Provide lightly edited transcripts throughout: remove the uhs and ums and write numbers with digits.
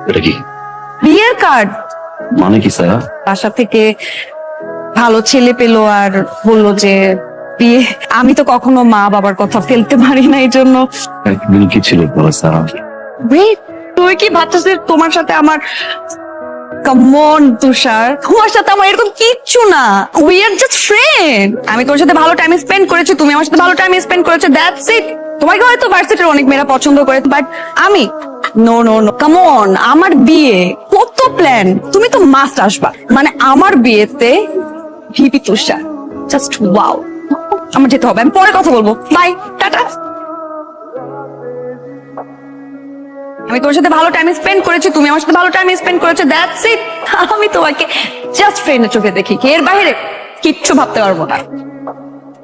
এটা কি? বিয়ের কার্ড। মানে কি স্যার? বাসা থেকে ভালো ছেলে পেলো আর বললো যে বিয়ে। আমি তো কখনো মা বাবার কথা ফেলতে পারি না, এই জন্য। একদিন কি ছিল বলো স্যার? Wait, তুই কি ভাবছিস তোমার সাথে আমার? কাম অন তুষার, তোমার সাথে আমার এরকম কিচ্ছু না। We are just friend. আমি তোর সাথে ভালো টাইম স্পেন্ড করেছি, তুমি আমার সাথে ভালো টাইম স্পেন্ড করেছো, দ্যাটস ইট। তোমাকে হয়তো ভার্সিটির অনেক মেয়েরা পছন্দ করে, বাট আমি no no no. Come on, আমার বিয়ে কত প্ল্যান, তুমি তো মাস্ট আসবা। মানে আমার বিয়েতে ভিপি তুষার, জাস্ট ওয়াও। আমার যেতে হবে, আমি পরে কথা বলবো, বাই, টাটা। আমি তোর সাথে ভালো টাইম স্পেন্ড করেছি, তুমি আমার সাথে ভালো টাইম স্পেন্ড করেছো, দ্যাটস ইট। আমি তোমাকে জাস্ট ফ্রেন্ডের চোখে দেখি, এর বাইরে কিচ্ছু ভাবতে পারবো না।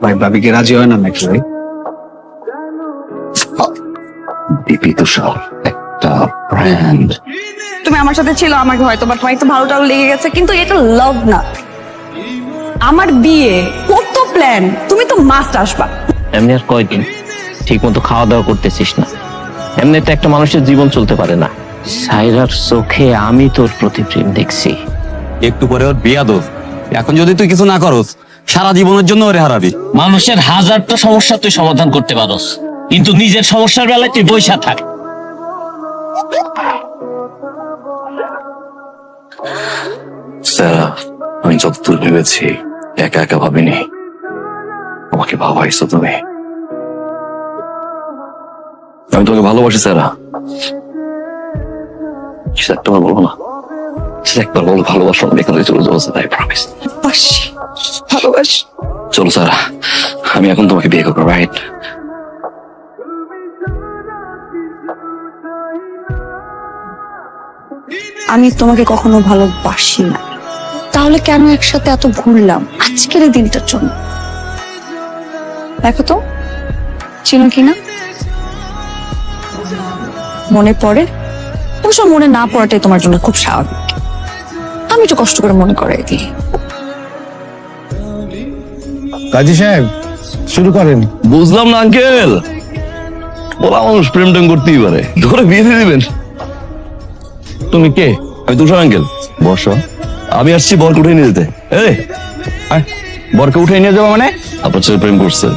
ভাই ভাবিকে রাজি হয় না নাকি ভাই? দিপি তুষার একটা ব্র্যান্ড। তুমি আমার সাথে ছিল, আমাকে হয়তো বা তোমার একটু ভালো টালো লেগে গেছে, কিন্তু এটা লাভ না। আমার বিয়ে কত প্ল্যান, তুমি তো মাস্ট আসবা। এমনি আর কয়দিন ঠিক মতো খাওয়া দাওয়া করতেছিস না, এমনিতে একটা মানুষের জীবন চলতে পারে না। সাইরার চোখে আমি তোর প্রতি প্রেম দেখছি। একটু পরে ওর বিয়া দোষ। এখন যদি তুই কিছু না করস, সারা জীবনের জন্য ওরে হারাবি। মানুষের হাজারটা সমস্যা তুই সমাধান করতে পারস, কিন্তু নিজের সমস্যার বেলায় তুই বইসা থাক। স্যার, আমি যতদূর ভেবেছি একা একা ভাবিনি, আমাকে ভাবাইছো তুমি। আমি তোমাকে ভালোবাসি স্যার। কিছু একটা বার বলো না, কিছু একবার বলো ভালোবাসো, আমি এখান থেকে চলে যাবো স্যার, আই প্রমিস। ভালোবাসি। চলো স্যার, আমি এখন তোমাকে বিয়ে করবো, রাইট? আমি তোমাকে কখনো ভালোবাসি না, তাহলে কেন একসাথে এত ঘুরলাম আজকের এই দিনটার জন্য? দেখো তো, চিনো কিনা? মনে পড়ে? অবশ্য মনে না পড়াটাই তোমার জন্য খুব স্বাভাবিক। আমি একটু কষ্ট করে মনে করাই দিই। কাজী সাহেব শুরু করেন। বুঝলাম না আঙ্কেল, বলা মানুষ প্রেম টেম করতেই পারে, ধরে বিয়ে দিয়ে দিবেন? তুমি কে? আমি তুষার আঙ্কেল। বর্ষ, আমি আসছি বরকে উঠে নিয়ে যেতে। এই আয়, বরকে উঠে নিয়ে যাবো মানে? আপনার ছেলে প্রেম করছে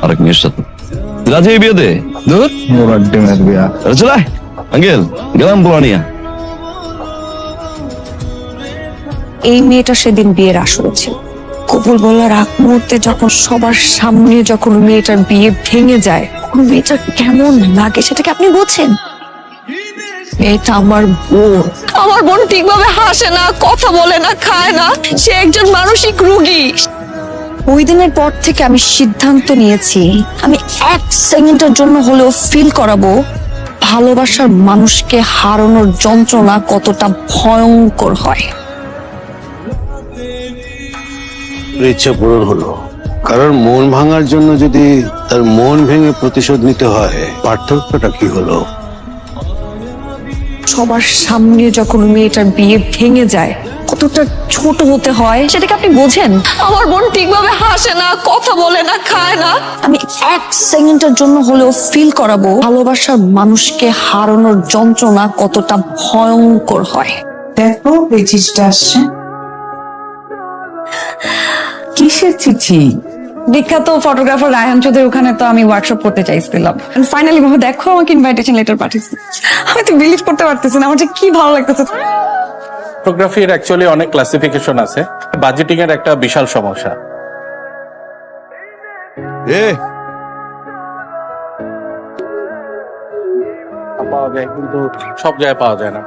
আরেক মেয়ের সাথে, রাজি এই বিয়েতে? দূর মোরার ডিমের বিয়া। আরে চলে আঙ্কেল, গেলাম বলা নিয়ে। এই মেয়েটা সেদিন বিয়ের আসরে ছিল। কবুল বলার আগ মুহূর্তে যখন সবার সামনে যখন মেয়েটার বিয়ে ভেঙে যায়, তখন মেয়েটার কেমন লাগে সেটাকে আপনি বোঝেন? মেয়েটা আমার বোন। আমার বোন ঠিকভাবে হাসে না, কথা বলে না, খায় না, সে একজন মানসিক রোগী। ওই দিনের পর থেকে আমি সিদ্ধান্ত নিয়েছি, আমি এক সেকেন্ডের জন্য হলেও ফিল করাবো ভালোবাসার মানুষকে হারানোর যন্ত্রণা কতটা ভয়ঙ্কর হয়। ইচ্ছা পূরণ হলো। কারণ মন ভাঙার জন্য যদি তার মন ভেঙে প্রতিশোধ নিতে হয়, পার্থক্যটা কি হলো? সবার সামনে যখন মেয়েটার বিয়ে ভেঙে যায়, কতটা ছোট হতে হয় সেটাকে আপনি বোঝেন? আমার বোন ঠিকভাবে হাসে না, কথা বলে না, খায় না। আমি এক সেকেন্ডের জন্য হলেও ফিল করাবো ভালোবাসার মানুষকে হারানোর যন্ত্রণা কতটা ভয়ঙ্কর হয়। দেখো এই চিঠিটা আসছে। কিসের চিঠি? বিখ্যাত ফটোগ্রাফার রায়হান চৌধুরীর ওখানে তো আমি ওয়ার্কশপ করতে চাইছিলাম, ফাইনালি বাবা দেখো আমাকে ইনভাইটেশন লেটার পাঠিয়েছে। আমি তো বিলিভ করতে পারতেছি না, আমার যে কি ভালো লাগতেছে। ফটোগ্রাফির অ্যাকচুয়ালি অনেক ক্লাসিফিকেশন আছে, বাজেটিং এর একটা বিশাল সমস্যা। পাওয়া যায় কিন্তু সব জায়গায় পাওয়া যায় না।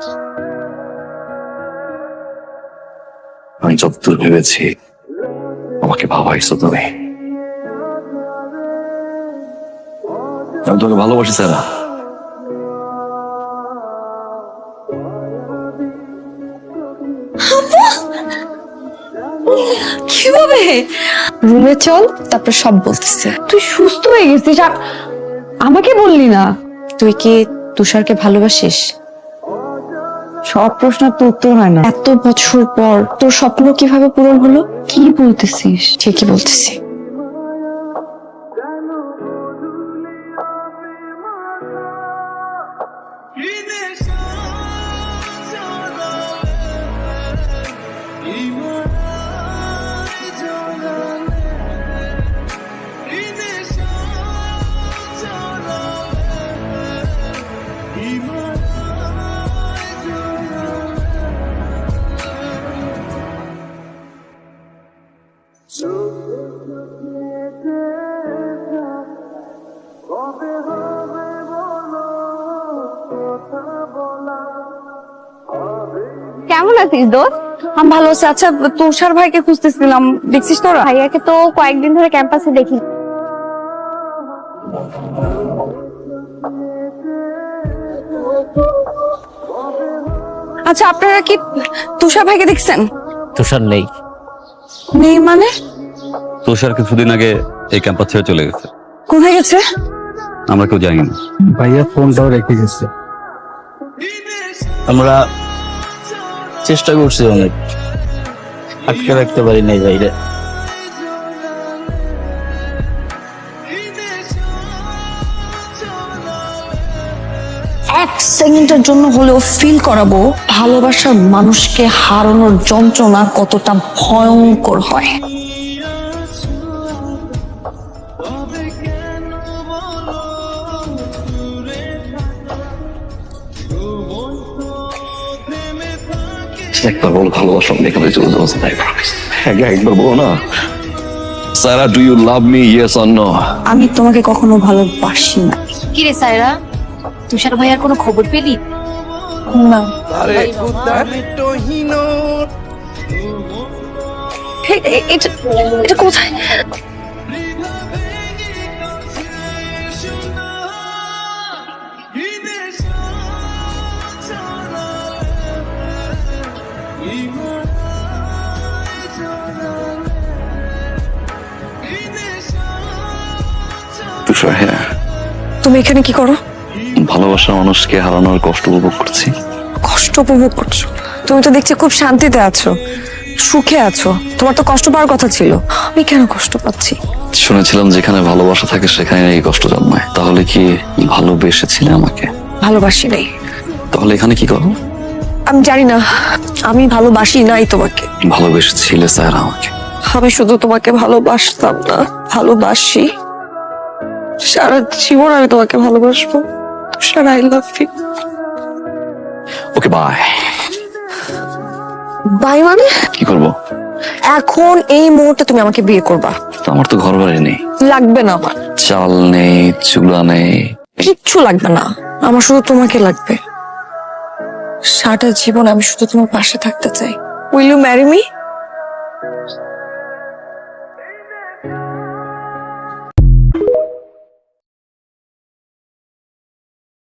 আমি যতদূর ভেবেছি আমাকে ভাবাইছো তুমি। আমি তোমাকে ভালোবাসি স্যার। কিভাবে? রুমে চল, তারপর সব বলতেছে। তুই সুস্থ হয়ে গেছিস আর আমাকে বললি না? তুই কি তুষারকে ভালোবাসিস? সব প্রশ্নের তো উত্তর হয় না। এত বছর পর তোর স্বপ্ন কিভাবে পূরণ হলো? কি বলতেছিস? ঠিকই বলতেছি। কেমন আছিস দোস্ত? আমি ভালো আছি। আচ্ছা, তুষার ভাইকে খুঁজতেছিলাম, দেখছিস তোরা? ভাইয়াকে তো কয়েকদিন ধরে ক্যাম্পাসে দেখি। আচ্ছা, আপনারা কি তুষার ভাইকে দেখছেন? তুষার নেই। নেই মানে? তুষার কিছুদিন আগে এই ক্যাম্পাস ছেড়ে চলে গেছে। কোথায় গেছে? আমরা কেউ জানি না। ভাইয়া ফোনটাও রেখে গেছে। আমরা চেষ্টা করছি অনেক, আটকে রাখতে পারি নাই ভাইরে। এক সেকেন্ডের জন্য হলেও ফিল করাবো ভালোবাসার মানুষকে হারানোর যন্ত্রণা কতটা ভয়ঙ্কর হয়। একবার বল ভালোবাসা এখানে চলে যাবো, একবার বলো না Sara, do you love me, yes or no? আমি তোমাকে কখনো ভালোবাসি না। কি রে সায়রা, তুষার ভাইয়ার কোনো খবর পেলি? না। এটা কোথায়? তুষার, হ্যাঁ, তুমি এখানে কি করো? ভালোবাসার মানুষকে হারানোর কষ্ট উপভোগ করছি। কষ্ট উপভোগ করছো? তুমি তো দেখছি খুব শান্তিতে আছো, সুখে আছো। তোমার তো কষ্ট পাওয়ার কথা ছিল। আমি কেন কষ্ট পাচ্ছি? শুনেছিলাম যেখানে ভালোবাসা থাকে সেখানে এই কষ্ট জন্মায়। তাহলে কি ভালোবেসেছিলে আমাকে? ভালোবাসি নাই। তাহলে এখানে কি করো? আমি জানি না, আমি ভালোবাসি নাই তোমাকে। ভালোবেসেছিলে স্যার আমাকে। আমি শুধু তোমাকে ভালোবাসতাম না, ভালোবাসি। সারা জীবন আমি তোমাকে ভালোবাসবো। Sara, I love you. Okay, bye. Bye মানে? কি করবো? এখন এই মুহূর্তে তুমি আমাকে বিয়ে করবা। তো আমার তো ঘর বাড়ি নেই, লাগবে না আমার। চাল নেই, চুলা নেই, কিচ্ছু লাগবে না। আমার শুধু তোমাকে লাগবে। সারাটা জীবন আমি শুধু তোমার পাশে থাকতে চাই। Will you marry me?